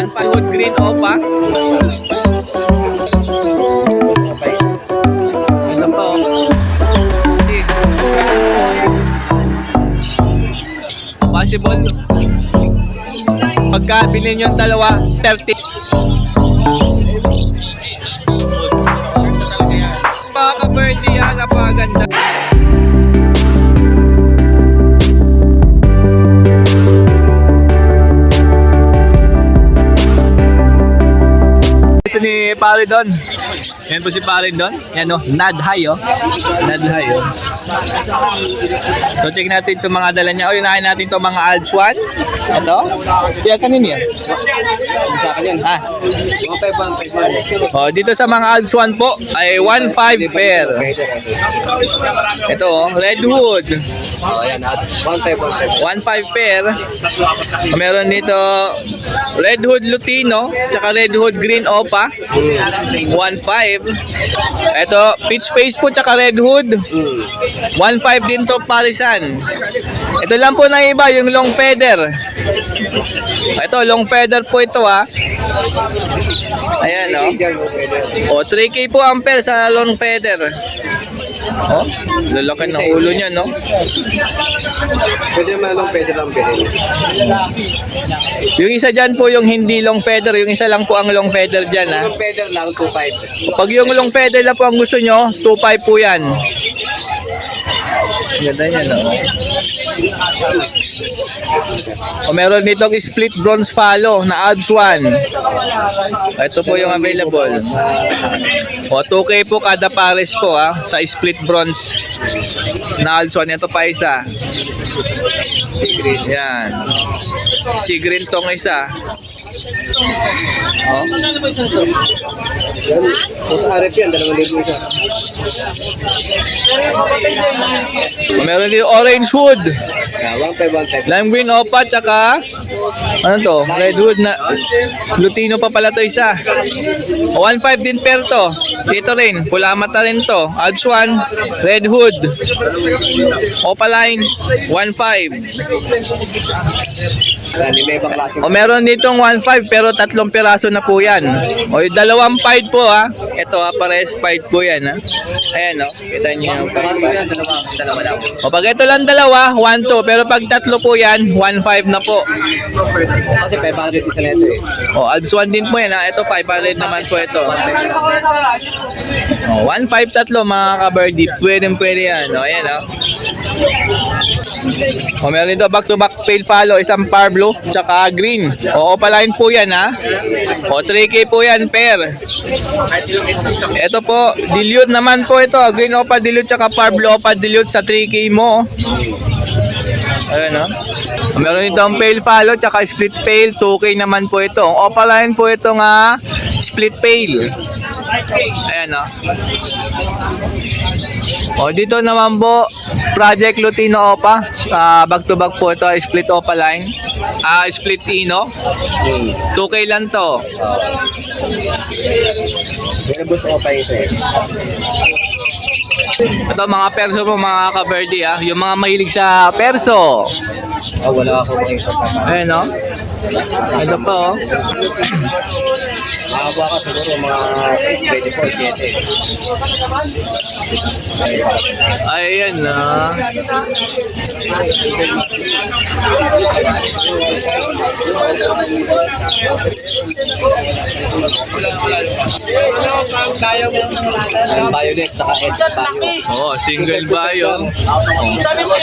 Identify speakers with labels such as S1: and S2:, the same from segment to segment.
S1: 1-5 green opa. Ito po. Possible. Pagka bilhin yung dalawa, 30. Mga ka-birdie yan, napakaganda. Ito ni Pare Don. Yan po si Pare Don. Yan o, nod high o. Nod high o. So check natin itong mga dala niya. O, yunahin natin itong mga Alps 1. Ito. Yan kanina yan.
S2: Sa akin yan.
S1: Ha?
S2: 1.5.
S1: O, dito sa mga Alps 1 po ay 1.5 pair. Ito o, Redwood.
S2: Oh, yan. 1.5.
S1: 1.5 pair. Meron dito Redwood Lutino, tsaka Redwood Green Opa. 1.5. Ito, Peach Face po tsaka Redwood. 1.5 din to parisan. Ito lang po na iba, yung long feather. Ito, long feather po ito ha. Ayan o. O, 3K po ampere sa long feather. O, lalaki ng ulo niya no.
S2: Pwede naman lang pwede lang bilhin.
S1: Yung isa dyan po yung hindi long feather, yung isa lang po ang long feather dyan ha.
S2: Yung feather lang, 2.5.
S1: Pag yung long feather lang po ang gusto nyo, 2.5 po yan. Ganda yan no. O meron ditong split bronze follow na Alps 1. Ito po yung available. O 2K po kada pares po ha, sa split bronze na Alps 1. Ito pa isa. Yan. Si green tong isa. Oh.
S2: So sa RF yan, 2,000 isa.
S1: Meron din orange wood.
S2: Yeah, 1.5.
S1: Lime green opa tsaka ano to? Redwood na Lutino pa pala to isa. 1.5 din pair to. Dito rin, pula mata rin to. Alps 1, Redwood. Opaline 1.5.
S2: May ibang klase.
S1: O meron ditong 1.5 pero 3 piraso na po yan. O yung dalawang pied po ha. Ito ha, pares pied po yan ha. Ayan o, kita nyo yung pied.
S2: Dalawa lang.
S1: O pag ito lang dalawa, 1.2. Pero pag 3 po yan, 1.5 na po.
S2: Kasi 500 isa leto eh.
S1: O Alps 1 din po yan ha. Ito 500 naman po ito. O 1.5 tatlo mga ka-birdie. Pwede yan. O ayan o. O meron dito back to back pale follow, isang par blue, tsaka green. O opaline po yan ha. O 3K po yan pair. Ito po, dilute naman po ito. Green opa dilute tsaka par blue opa dilute sa 3K mo. Ayan o. Meron dito ang pale follow tsaka split pale, 2K naman po ito. Ang opaline po ito nga split pale. Ayan o. O dito naman po Project Lutino Opa, back to back po ito, split Opa line, split Ino, 2K lang to.
S2: Pero gusto ko pa isa eh.
S1: Ito mga perso po mga ka-birdie ha, yung mga mahilig sa perso.
S2: Oh, wala ako isa pa.
S1: Ayan o. Ito po.
S2: Mahaba ka siguro mga 6, 24, 7.
S1: Ayan na.
S2: Ang violet saka S bio.
S1: Oh, single bio.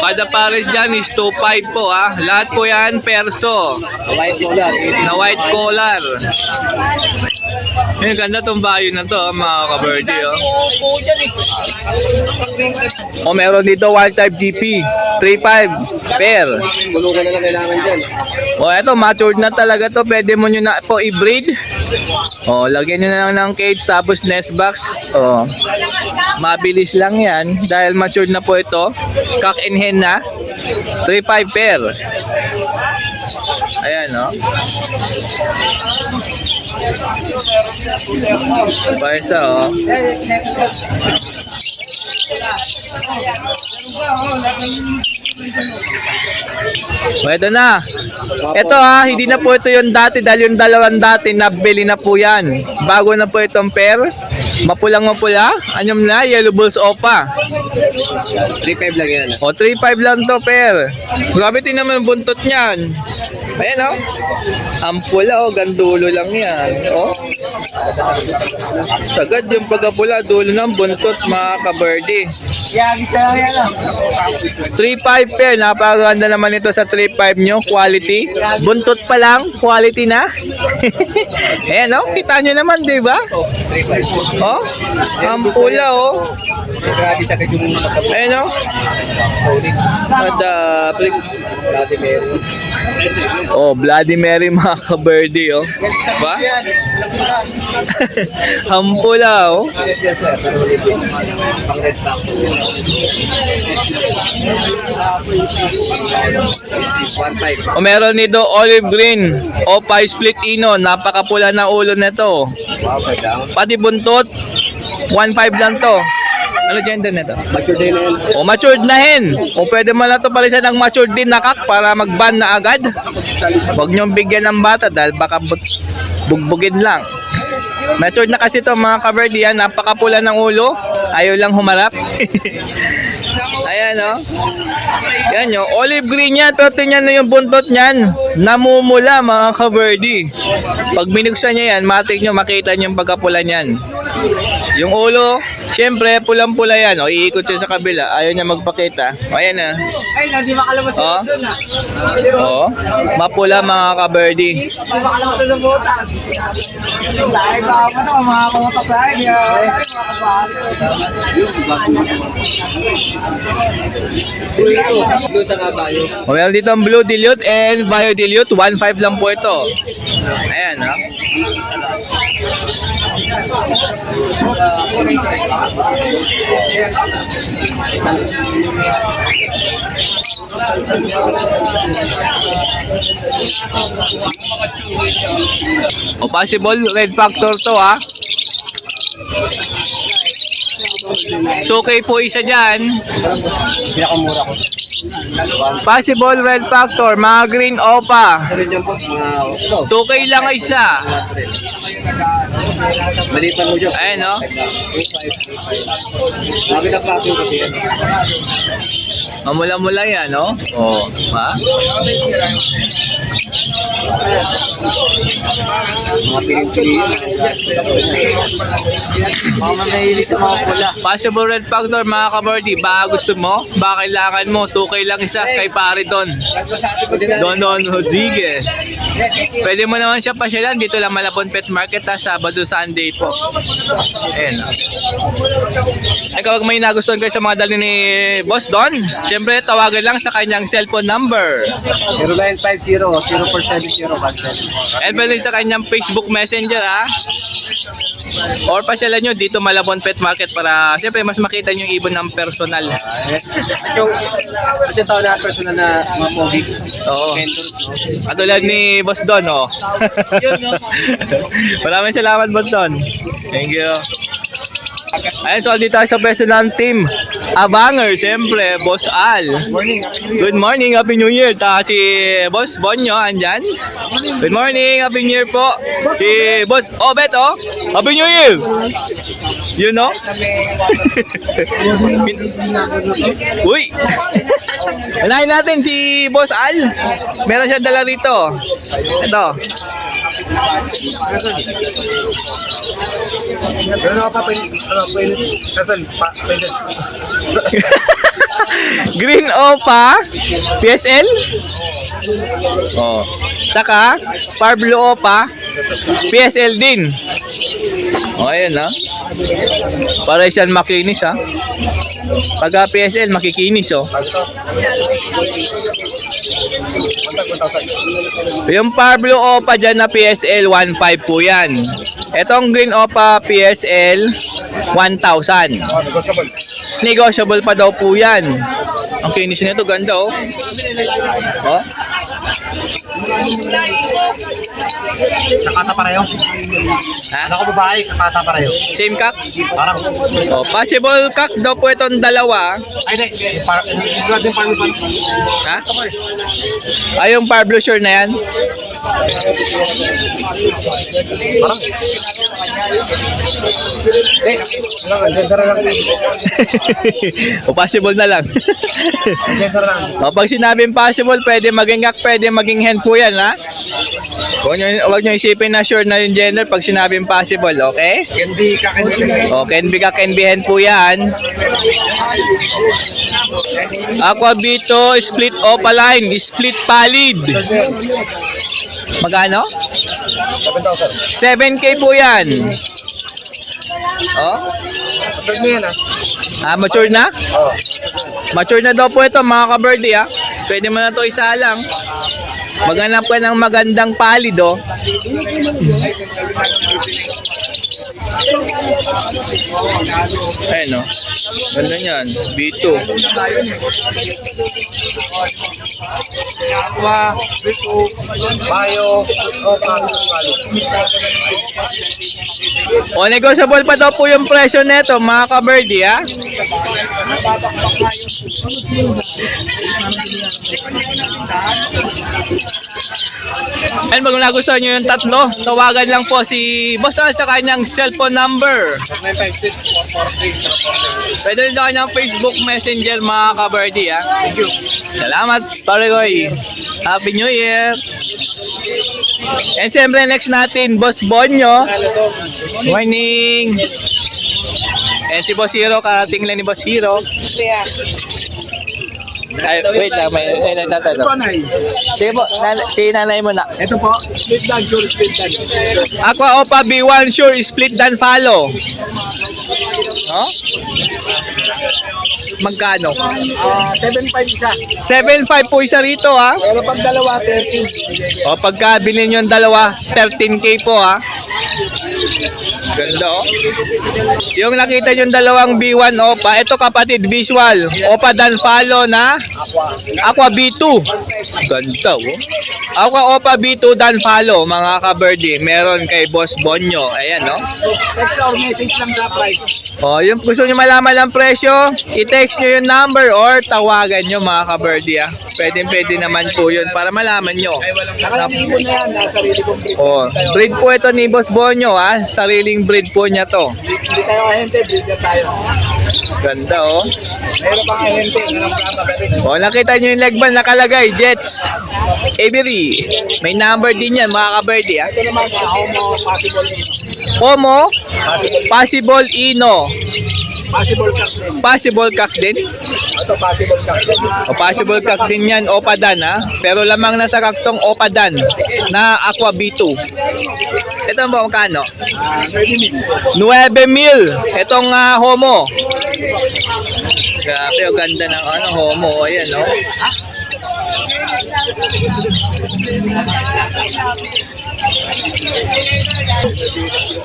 S1: Kada pares dyan is 2.5 po ha. Lahat po yan perso.
S2: White collar.
S1: Na white collar. Yung ganda tong bio na to mga ka-birdie oh. O meron dito wild type GP 3.5 pair.
S2: Bulugan na lang kailangan dyan.
S1: O eto matured na talaga to. Pwede mo nyo na po i-breed. O lagyan nyo na lang ng cage tapos nest box. O mabilis lang yan dahil matured na po ito. Cock and hen na 3.5 pair. Ayan o. Pa isa o. O, ito na. Ito ha, hindi na po ito yung dati dahil yung dalawang dati nabili na po yan. Bago na po itong pair. Mapulang mapula. Anyam na, yellow bulls opa.
S2: 3.5 lang yan.
S1: O, 3.5 lang to pair. Grabe din naman yung buntot niyan. Ayan o. Ang pula o, gandulo lang yan. O. Sagad yung pagkapula, dulo ng buntot mga ka-birdie. 3.5 pair, napakaganda naman ito sa 3.5 nyo, quality. Buntot pa lang, quality na. Ayan o, kita nyo naman, di ba? O, ang pula o.
S2: Grabe sa yung
S1: Ayan o.
S2: solid. Grabe meron.
S1: Oh, Bloody Mary mga ka-birdie oh. Diba? Ang pula oh.
S2: Yes, sir. Pang red pack. 1.5.
S1: O meron nito olive green o pie split ino. Napakapula na ulo nito.
S2: Wow, down.
S1: Pati buntot 1.5 lang to. Ano gender nito?
S2: Mature din na yan.
S1: O matured na hen. O pwede mo na to palisan ng matured din na kak para mag-ban na agad. Huwag niyong bigyan ng bata dahil baka bugbugin lang. Matured na kasi to mga ka-birdie yan. Napakapula ng ulo. Ayaw lang humarap. Ayan o. Yan o. Olive green yan. Tote niyan na yung buntot niyan. Namumula mga ka-birdie. Pag binuksan niya yan, matik nyo makita niyo yung pagkapula niyan. Yung ulo, syempre pulang-pula yan. O, iikot siya sa kabila. Ayaw niya magpakita. O, ayan na.
S3: Ay, hindi makalabas
S1: O.
S3: doon ah.
S1: O. Mapula mga ka-birdie.
S3: Hindi makalabas doon ng butas. Dahil ba ako na, mga kumatak sa akin. Ay,
S2: Blue sa kabayo.
S1: O, meron dito ang blue dilute and bio dilute. 1.5 lang po ito. Ayan, ha? O, possible red factor to, ha? 2K po isa dyan.
S2: Pinakamura ko.
S1: Possible red factor, mga green opa.
S2: Sa rin dyan po, mga
S1: 2K lang isa.
S2: malipan mo dyan.
S1: Ayan, no?
S2: 2.5. Sabi na klase kasi yan.
S1: Mamula-mula yan, no? Oo. Ha?
S2: Mga piling-piling.
S3: mga mahilig sa mga pula.
S1: Possible red factor, mga ka-birdie. Baka gusto mo, baka kailangan mo, 2K lang isa kay pare Don. Don Rodriguez. Pwede mo naman siya pasyalan. Dito lang Malabon Pet Market ha, Sabado, Sunday po. Ayan. Ay, kapag may nagustuhan kayo sa mga dali ni Boss Don, syempre tawagan lang sa kanyang cellphone number.
S2: 0950-0470-17.
S1: And pwede sa kanyang Facebook Messenger ha. Or pasyalan nyo dito Malabon Pet Market para syempre mas makita nyo yung ibon ng personal.
S2: At yung tao na personal na mga pogi.
S1: Oo.
S2: Vendors, no?
S1: Katulad ni Boss Don, oh. Maraming salamat, Boss Don. Thank you. Ayun, so dito tayo sa pwesto ng team Abanger, siyempre, Boss Al. Good morning, Happy New Year. Si Boss Bonyo, andyan. Good morning, Happy New Year po. Si Boss Obet, oh. Happy New Year. You know? Uy! Unahin natin si Boss Al. Meron siya dala rito. Ito. Green Opa PSL. Oh. Tsaka Parblo Opa PSL din. Oh, ayun ha. Para siyang makinis ha. Pag PSL makikinis oh. Yung Parblo Opa dyan na PSL 1.5 po yan. Etong Green Opa PSL 1,000. Negotiable pa daw po yan. Ang kinis nito ganda oh. Oh.
S4: kakata pareho.
S1: Ha?
S4: Ano ko babae, kakata pareho.
S1: Same cock?
S4: Parang,
S1: Oh, possible cock daw po itong dalawa.
S4: ay hindi, yung din parang
S1: Ha? Ay, yung Parblo Shore na yan?
S4: parang,
S1: O possible na lang. O, pag sinabing possible, pwede maging cock, pwede maging hen po yan, ha? Huwag nyo isipin na sure na yung gender pag sinabing possible, okay?
S4: hindi kakin.
S1: O, can be cock, can be hen po yan. Aqua Bito, split opaline, split pallid. Magano? 7K po yan. Oh? Mature na? Mature na daw po ito mga ka-birdie, ha? Pwede mo na ito isa lang. Maghanap ka ng magandang pallid, oh. Ayan, oh. Ganda niyan. B2.
S4: Aqua, Bito, Bayo,
S1: O, negotiable pa daw po yung presyo nito, mga ka-birdie, ha? And kung nagustuhan nyo yung tatlo, tawagan lang po si Boss Al sa kanyang cellphone number.
S4: 956-443-043.
S1: Pwede rin sa kanyang Facebook Messenger, mga ka-birdie, ha? Salamat, Parigoy. Happy New Year! And siyempre, next natin, Boss Bonyo. Morning! And si Boss Hero, karating lang ni Boss Hero. Ay, wait lang, may nagtatanong. Sige po, si nanay mo na.
S4: Ito po, split dog, sure, split dog.
S1: Aqua Opa B1, sure, split dan follow. No? Magkano?
S4: 7.5 isa.
S1: 7.5 po isa rito, ha?
S4: Pero pag dalawa, 13.
S1: O, pagka bilhin nyo yung dalawa, 13K po, ha? Ganda, oh. Yung nakita nyo yung dalawang B1 Opa, ito kapatid, visual. Opa dan follow na Aqua B2. Ganda, oh. Aqua Opa B2 dan follow, mga ka-birdie. Meron kay Boss Bonyo. Ayan, no?
S4: Text or message lang sa price.
S1: O, yung gusto nyo malaman ang presyo, i-text nyo yung number or tawagan nyo, mga ka-birdie, ah. Pwede naman po yun para malaman nyo.
S4: Nakaligo na yan, nasa sarili kong breed.
S1: O, breed po ito ni Boss Bonyo, ha? Sariling breed po niya to.
S4: Hindi tayo ahente, breed na tayo.
S1: Ganda, oh.
S4: Mayroon pang ahente, nanang kakagaling.
S1: O, nakita nyo yung legband nakalagay, Jets. Avery. May number din yan, mga ka-birdie, ha?
S4: Ito naman, homo possible.
S1: Pomo, possible Ino.
S4: Possible cock din.
S1: Possible cock din.
S4: Ito possible cock din.
S1: O, possible cock din yan, Opadan, ha? Pero lamang nasa kaktong Opadan na Aqua B2. Ito ba magkano? 9,000. Itong homo. Grabe, ang ganda ng homo. Ayan, no?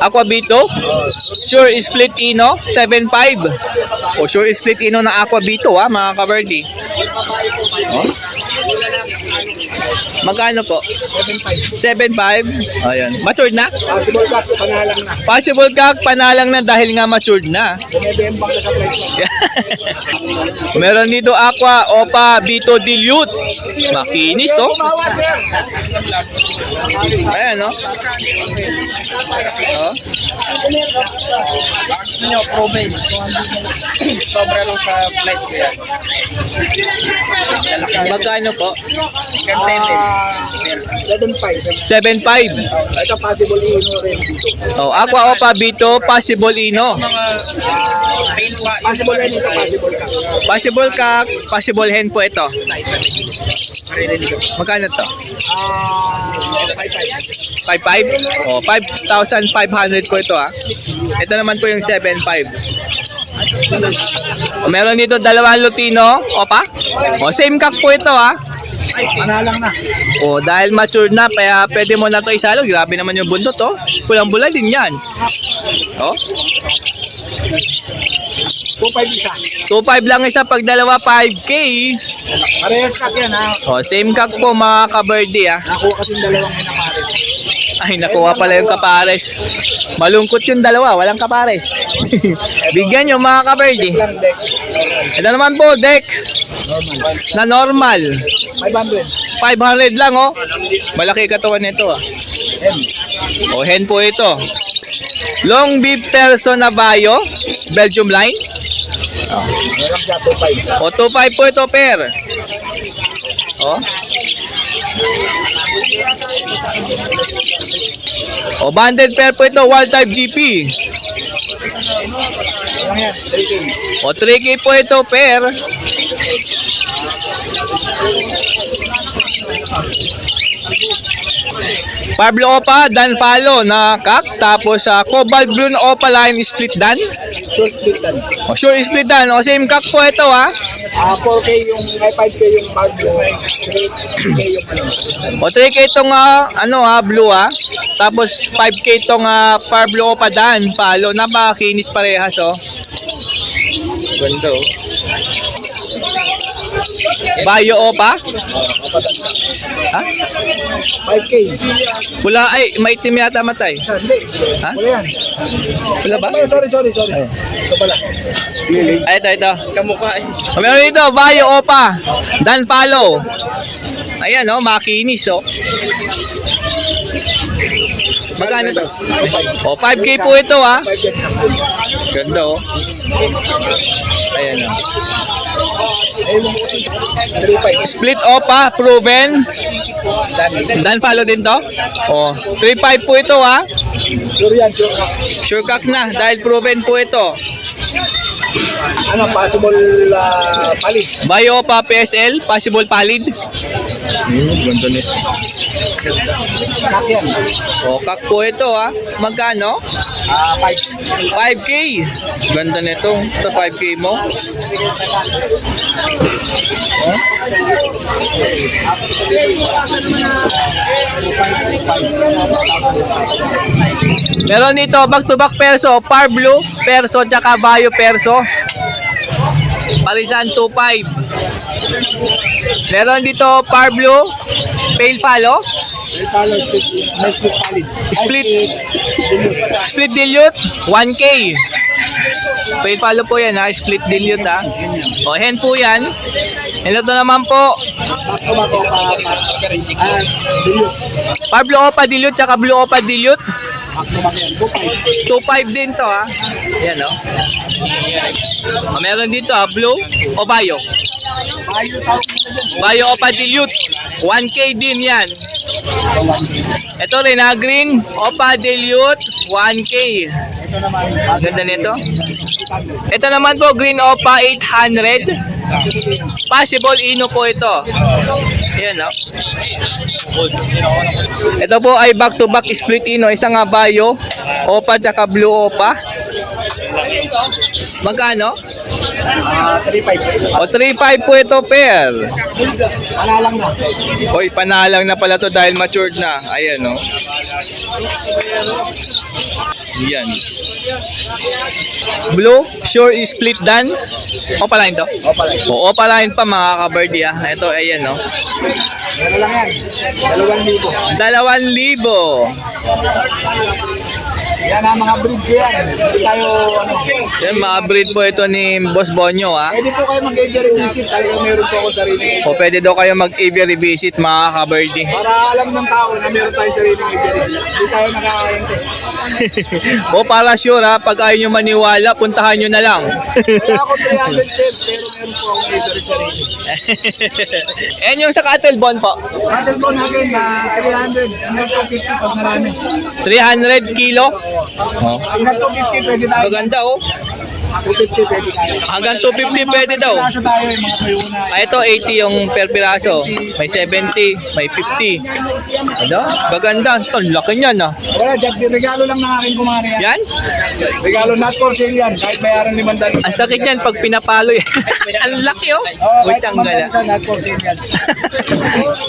S1: Aqua B2? Sure split Ino, 7.5. O, sure split Ino na Aqua B2, ha, mga ka-birdie. Oh. Magkano po? 7.5. Ayun. Matured na?
S4: Possible cock, panalang na.
S1: Possible cock, panalang na dahil nga matured na.
S4: Bumibembang na sa price.
S1: Meron dito Aqua Opa B2 Dilute. Makinis, oh.
S4: Kumawa, sir.
S1: Ayan, no? Oh.
S4: Nyo, probain. Sobra lang sa flight ko yan.
S1: Magkano po?
S4: 7.5.
S1: 7.5.
S4: Ito possible ino rin dito.
S1: Oh, Aqua Opa B2 Possible Ino.
S4: Possible rin ito, possible cock.
S1: Possible cock, possible hen po ito.
S4: Maririnig ko.
S1: Magkano to?
S4: 5.5.
S1: 5.5? Oh, 5,500 po ito, ha. Ito naman po yung 7.5. Oh, meron dito dalawang Lutino. Opa? Oh, same cock po ito, ha.
S4: Panalang na.
S1: Oh, dahil mature na, kaya pwede mo na ito isalo. Grabe naman yung bundot, oh. Pulang-bula din yan. Oh.
S4: 2.5 isa.
S1: 2.5 lang isa, pag dalawa 5K.
S4: Parehas cock yan, ha.
S1: Oh, same cock po, mga ka-birdie, ha.
S4: Nakuha kasing dalawang minamaris.
S1: Ay, nakuha pala yung kapares. Malungkot yung dalawa, walang kapares. Bigyan nyo mga kaberdi.
S3: Lang deck.
S1: Ito naman po, deck. Na normal.
S3: 500.
S1: 500 lang, oh. Malaki katawan nito, ah. O, hen po ito. Long beef perso na bayo. Belgium line.
S3: Meron siya 2.5.
S1: O, 2.5 po ito, per. O. O, banded pair po ito, wild type GP.
S3: Lang yan, 3K.
S1: O, 3K po ito, per. Pablo Opa, Dan Palo na kak. Tapos Cobalt Blue na Opa line split dan.
S3: Short split lang.
S1: O, sure split dan. O, same kak po ito, ha.
S3: 4K yung, ay 5K yung bag. 3K yung ano.
S1: O, 3K itong blue, ha. Tapos 5K itong Pablo Opa Dan Palo. Napakakinis parehas, oh. Ganda, oh. Bayo Opa. Ha?
S3: 5K.
S1: Pula, ay, maitim yata matay.
S3: Hindi.
S1: Ha?
S3: Wala yan.
S1: Pula ba?
S3: Ay, sorry. Ito pala.
S1: Ay, ito.
S4: kamukha eh.
S1: O, meron dito, Bayo Opa. Dan Palo. Ayan, oh, makinis, oh. Magkano to? O, 5K po ito, ha.
S3: 5K.
S1: Ganda, oh. Ayan, oh.
S3: 3.5.
S1: Split Opa, proven. Dan Palo din to. O, 3.5 po ito, ha.
S3: Sure yan, sure.
S1: Sure kak na, dahil proven po ito.
S3: Ano, possible palit.
S1: Bayo Opa PSL, possible palid. Ganda nito.
S3: Kak yan.
S1: O, kak po ito, ha. Magkano?
S3: 5.
S1: 5K. Ganda nito. Sa 5K mo. Oh. Meron dito back-to-back perso, Par Blue perso, tsaka Bayo perso. Parisan 2.5. Meron dito Par Blue, Pale Palo,
S3: May split palit.
S1: Split. Split Dilute, 1K. Pale Palo po yan, ha, split dilute, ha. O, hen po yan. Ito naman po, Pablo Opa Dilute, tsaka Blue Opa Dilute. 2.5 din to, ha. Yan, o. O, meron dito, ha, Blue o Bayo. Bayo Opa Dilute, 1K din yan. Ito rin, ha, Green Opa Dilute, 1K. Ganda nito. Ito naman po, Green Opa 800. Possible Ino po ito. Ayan, no? Ito po ay back-to-back split Ino. Isang nga Bayo Opa tsaka Blue Opa. Magkano?
S3: 3.5.
S1: O, 3.5 po ito, pair.
S3: Alalang na.
S1: Hoy, panalang na pala to dahil matured na. Ayan, no? Yan. Blue, sure is split dan. Opaline to?
S3: Opaline.
S1: O, opaline pa mga kabardi, ah. Ito, ayan, no?
S3: Ano lang yan? 2,000.
S1: 2,000.
S3: Yan ang mga breed ko yan. Hindi tayo, ano.
S1: Yan, mga breed po ito ni Boss Bonyo, ah.
S3: Pwede po kayo mag-aviary visit. Tayo meron po ako sarili.
S1: O, pwede daw kayo mag-aviary visit, mga kabardi.
S3: Para alam ng tao na meron tayong sariling aviary. Hindi tayo nakakainte.
S1: O, para sure, ha, pag ayaw nyo maniwala, puntahan nyo na lang.
S3: Wala akong 300 cents, pero meron po akong aviary sarili.
S1: Ayan yung sa Cattlebone po.
S3: Cattle po natin na 300. Hanggang 250 pag marami.
S1: 300 kilo. Oh.
S3: Hanggang 250 pwede tayo.
S1: Maganda, oh.
S3: 250 pwede tayo.
S1: Hanggang 250 pwede daw.
S3: Kaso tayo yung mga tuyo na.
S1: Ah, ito 80 yung per piraso. May 70, may 50. Ano? Maganda. Ito, laki niyan, ah.
S3: Wala, Jack, regalo lang ng aking kumari yan.
S1: Yan?
S3: Regalo not for sale yan. Kahit bayaran 500.
S1: Ang sakit yan pag pinapalo yan. Ang laki, oh.
S3: Oo,
S1: Uy,
S3: kahit
S1: tanggal,
S3: 500 not for sale yan.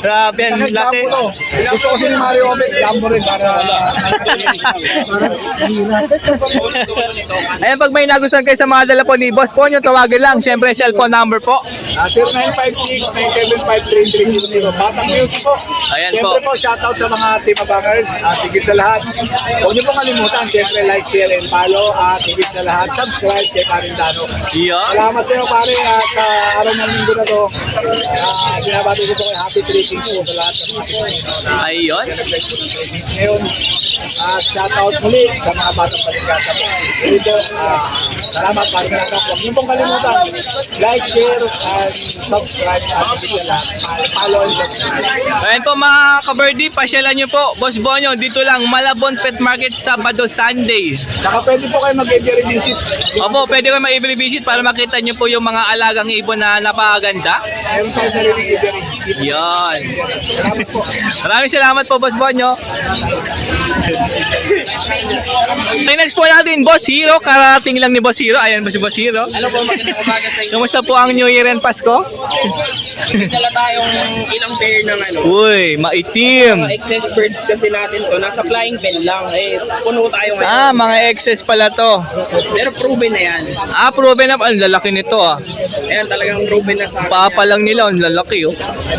S1: Grabe, ang
S3: Kahit
S1: laki.
S3: jumbo to. Gusto ko si ni Mario Obe, jumbo rin para...
S1: Ayan, pag may nagustuhan kayo sa mga dala po ni Boss Ponyo, tawagan lang. Siyempre, cellphone number po.
S2: 0956-975-3300. Batang Music po.
S1: Ayan
S2: Siyempre
S1: po.
S2: po, shoutout sa mga Team Abangers. At higit sa lahat, huwag niyo pong kalimutan. Siyempre, like, share, and follow. At higit sa lahat, subscribe kay Parindano.
S1: Yan.
S2: Salamat sa iyo, pare. At sa araw ng linggo na to, binabati ko po kay Happy Trading po sa lahat ng mga
S1: Ayun.
S2: ngayon. At shoutout muli sa mga batang paligasa po. Dito, salamat, pare. Huwag niyo pong kalimutan. Like, share, and subscribe. At higit sa lahat, follow and subscribe.
S1: Ayan po mga ka-birdie, pasyalan nyo po. Boss Bonyo, dito lang, Malabon Pet Market, Sabado, Sunday.
S2: Saka pwede po kayo mag-every visit.
S1: Opo, pwede kayo ma-every visit para makita nyo po yung mga alagang ibon na napakaganda.
S2: Meron tayo sa every visit.
S1: Yan.
S2: Salamat po.
S1: Maraming salamat po, Boss Bonyo. Okay, next po natin, Boss Hero. Karating lang ni Boss Hero. Ayan ba si Boss Hero?
S4: Ano po, magandang umaga sa inyo.
S1: Kamusta po ang New Year and Pasko?
S4: Dala tayong ilang pair ng ano.
S1: Uy, maitim.
S4: Mga excess birds kasi natin to. Nasa flying pen lang. Eh, puno tayo ngayon.
S1: Ah, mga excess pala to.
S4: Pero proven na yan.
S1: Ah, proven up. Ang lalaki nito ah.
S4: Ayan, talagang proven na sa akin.
S1: Papa lang nila, ang lalaki oh.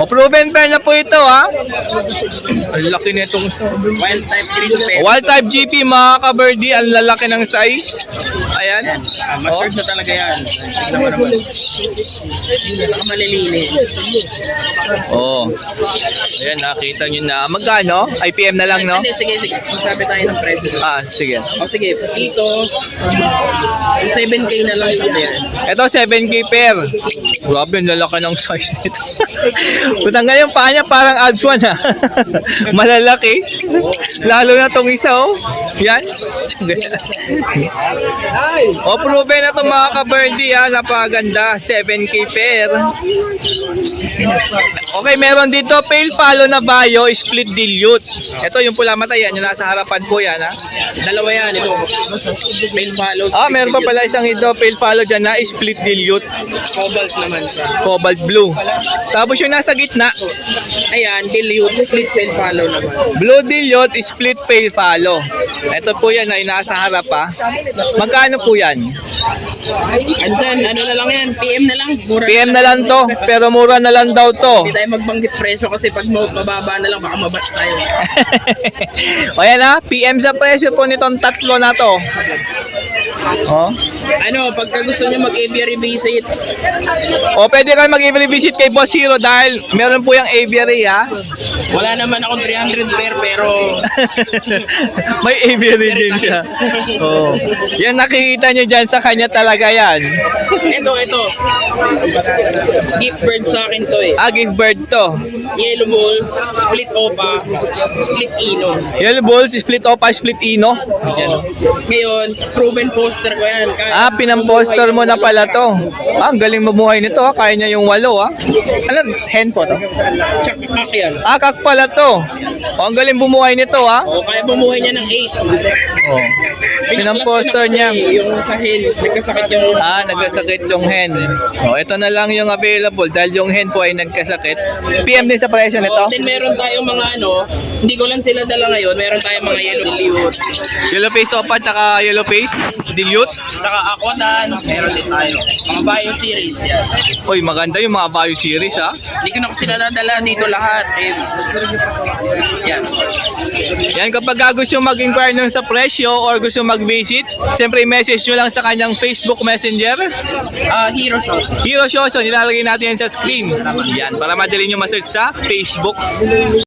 S1: Proven pair na po ito ah. Ang laki nitong
S4: Wild type green pair.
S1: Wild type GP mga ka-birdie, ang lalaki ng size. Ayan.
S4: Matured na talaga yan. Tignan mo naman. Saka malilinis.
S1: Oh. Ayan, nakita nyo na. Magkano? IPM na lang, no?
S4: Hindi, sige. Masabi tayo ng presyo.
S1: Ah, sige.
S4: O sige, dito, 7K na lang sa pair.
S1: Ito, 7K pair. Grabe, ang lalaki ng size nito. Putang nga yung paa niya, parang abs one ha. Malalaki. Lalo na tong isa, oh. Yan. O, proven na itong mga ka-birdie ha. Napakaganda. 7K pair. Okay, meron dito pale follow na bayo, split dilute. Ito yung pula mata yan, yung nasa harapan po yan ha.
S4: Dalawa yan, ito. Pale follow.
S1: Ah, meron pa pala isang ito, pale follow dyan na split dilute.
S4: Cobalt naman siya.
S1: Cobalt blue. Tapos yung nasa gitna,
S4: Ayan, dilute, split pale follow naman.
S1: blue dilute, split pale follow. Ito po yan ay nasa harap ha. Magkano po yan?
S4: Andyan, ano na lang yan, PM na lang. Mura
S1: PM na lang to, pero mura na lang daw to.
S4: Hindi tayo magbanggit presyo kasi pag mababa na lang baka mabash tayo.
S1: O yan ha, PM sa presyo po nitong tatlo na to. Oh.
S4: Ano, pagka gusto nyo mag-aviary visit,
S1: O pwede kayo mag-every visit kay Boss Hero dahil meron po yung aviary ha.
S4: wala naman akong 300 pair pero
S1: May aviary din siya. Oh. Yan nakikita nyo dyan sa kanya talaga yan.
S4: ito. Gift bird sa akin to eh.
S1: Ah, gift bird to.
S4: Yellow balls, split opa, split ino.
S1: Yellow balls, split opa, split ino.
S4: Yan. Ngayon, proven poster ko yan.
S1: Ah, pinamposter mo na pala to. Ah, ang galing mabuhay nito ha. Kaya niya yung 8 ha. Alam, hen po to.
S4: Tsaka kak yan.
S1: Ah, kak pala to. O, ang galing bumuhay nito ha.
S4: O, kaya bumuhay niya ng 8.
S1: Oh. Pinamposter niya.
S4: Yung sa hill, nagkasakit yung...
S1: Ah, nagkasakit yung hen. O, ito na lang yung available dahil yung hen po ay nagkasakit. PM din sa presyo nito.
S4: Then meron tayong mga ano, hindi ko lang sila dala ngayon, meron tayong mga yellow dilute.
S1: Yellow face opa tsaka yellow face dilute.
S4: Saka aquadan, meron din tayo. Mga bio series yan.
S1: Uy, maganda yung mga bio series ha.
S4: Hindi ko na kasi nadadala dito lahat. Eh. Yan.
S1: Yan, kapag gusto mag-inquire nun sa presyo or gusto mag-visit, siyempre message nyo lang sa kanyang Facebook Messenger.
S4: Hero shop.
S1: Hero Shoso, nilalagay natin yan sa screen. Yan, para madali nyo ma-search sa Facebook.